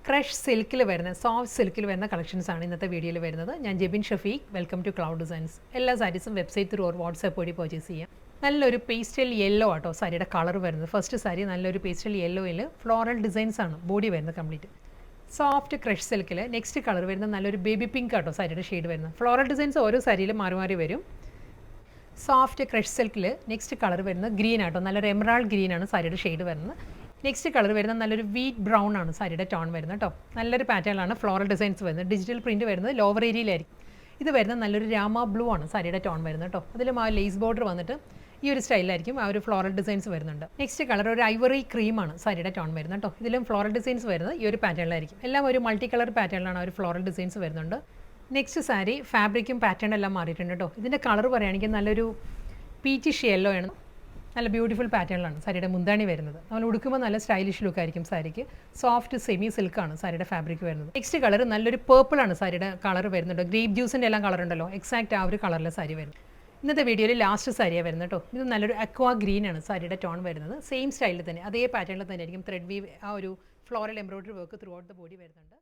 Crush സിൽക്കിൽ വരുന്ന soft സിൽക്കിൽ വരുന്ന കളക്ഷൻസ് ആണ് ഇന്നത്തെ വീഡിയോയിൽ വരുന്നത്. ഞാൻ Jebin Shafeeq, welcome to cloud designs. എല്ലാ സാരീസും വെബ്സൈറ്റ് ത്രൂ ഓർ വാട്സാപ്പ് വഴി പർച്ചേസ് ചെയ്യാം. നല്ലൊരു പേസ്റ്റൽ യെല്ലോ ആട്ടോ സാരിയുടെ കളർ വരുന്നത്. ഫസ്റ്റ് സാരി നല്ലൊരു പേസ്റ്റൽ യെല്ലോയിൽ ഫ്ലോറൽ ഡിസൈൻസ് ആണ് ബോഡി വരുന്നത് കംപ്ലീറ്റ്. സോഫ്റ്റ് ക്രഷ് സിൽക്കിൽ നെക്സ്റ്റ് കളർ വരുന്നത് നല്ലൊരു ബേബി പിങ്ക് ആട്ടോ സാരിയുടെ ഷെയ്ഡ് വരുന്നത്. ഫ്ലോറൽ ഡിസൈൻസ് ഓരോ സാരിയിലും മാറി മാറി വരും. സോഫ്റ്റ് ക്രഷ് സിൽക്കിൽ നെക്സ്റ്റ് കളർ വരുന്നത് ഗ്രീൻ ആട്ടോ, നല്ലൊരു എമറാൾഡ് ഗ്രീൻ ആണ് സാരിയുടെ ഷെയ്ഡ് വരുന്നത്. നെക്സ്റ്റ് കളർ വരുന്നത് നല്ലൊരു വീറ്റ് ബ്രൗൺ ആണ് സാരിയുടെ ടോൺ വരുന്നത് കേട്ടോ. നല്ലൊരു പാറ്റേണിലാണ് ഫ്ലോറൽ ഡിസൈൻസ് വരുന്നത്. ഡിജിറ്റൽ പ്രിൻറ്റ് വരുന്നത് ലോവർ ഏരിയയിലായിരിക്കും. ഇത് വരുന്നത് നല്ലൊരു രാമ ബ്ലൂ ആണ് സാരിയുടെ ടോൺ വരുന്നത് കേട്ടോ. അതിലും ആ ലേസ് ബോർഡർ വന്നിട്ട് ഈ ഒരു സ്റ്റൈലായിരിക്കും ആ ഒരു ഫ്ലോറൽ ഡിസൈൻസ് വരുന്നുണ്ട്. നെക്സ്റ്റ് കളർ ഒരു ഐവറി ക്രീമാണ് സാരിയുടെ ടോൺ വരുന്നത് കേട്ടോ. ഇതിലും ഫ്ലോറൽ ഡിസൈൻസ് വരുന്നത് ഈ ഒരു പാറ്റേണിലായിരിക്കും. എല്ലാം ഒരു മൾട്ടി കളർ പാറ്റേണിലാണ് ആ ഒരു ഫ്ലോറൽ ഡിസൈൻസ് വരുന്നുണ്ട്. നെക്സ്റ്റ് സാരി ഫാബ്രിക്കും പാറ്റേൺ എല്ലാം മാറിയിട്ടുണ്ട് കേട്ടോ. ഇതിൻ്റെ കളർ പറയുകയാണെങ്കിൽ നല്ലൊരു പീച്ചിഷ് യെല്ലോ ആണ്. നല്ല ബ്യൂട്ടിഫുൾ പാറ്റേണിലാണ് സാരിയുടെ മുന്താണി വരുന്നത്. നമ്മൾ ഉടുക്കുമ്പോൾ നല്ല സ്റ്റൈലിഷ് ലുക്ക് ആയിരിക്കും സാരിക്ക്. സോഫ്റ്റ് സെമി സിൽക്കാണ് സാരിയുടെ ഫാബ്രിക് വരുന്നത്. നെക്സ്റ്റ് കളർ നല്ലൊരു പേർപ്പിളാണ് സാരിയുടെ കളർ വരുന്നുണ്ട്. ഗ്രേപ്പ് ജ്യൂസിൻ്റെ എല്ലാം കളർ ഉണ്ടല്ലോ, എക്സാക്റ്റ് ആ ഒരു കളറിലെ സാരി വരുന്നത്. ഇന്നത്തെ വീഡിയോയിൽ ലാസ്റ്റ് സാരിയാണ് വരുന്നത് കേട്ടോ. ഇത് നല്ലൊരു അക്വാ ഗ്രീൻ ആണ് സാരിയുടെ ടോൺ വരുന്നത്. സെയിം സ്റ്റൈലിൽ തന്നെ അതേ പാറ്റേണിൽ തന്നെ ആയിരിക്കും ത്രെഡ് വീവ് ആ ഒരു floral embroidery work through out the body വരുന്നുണ്ട്.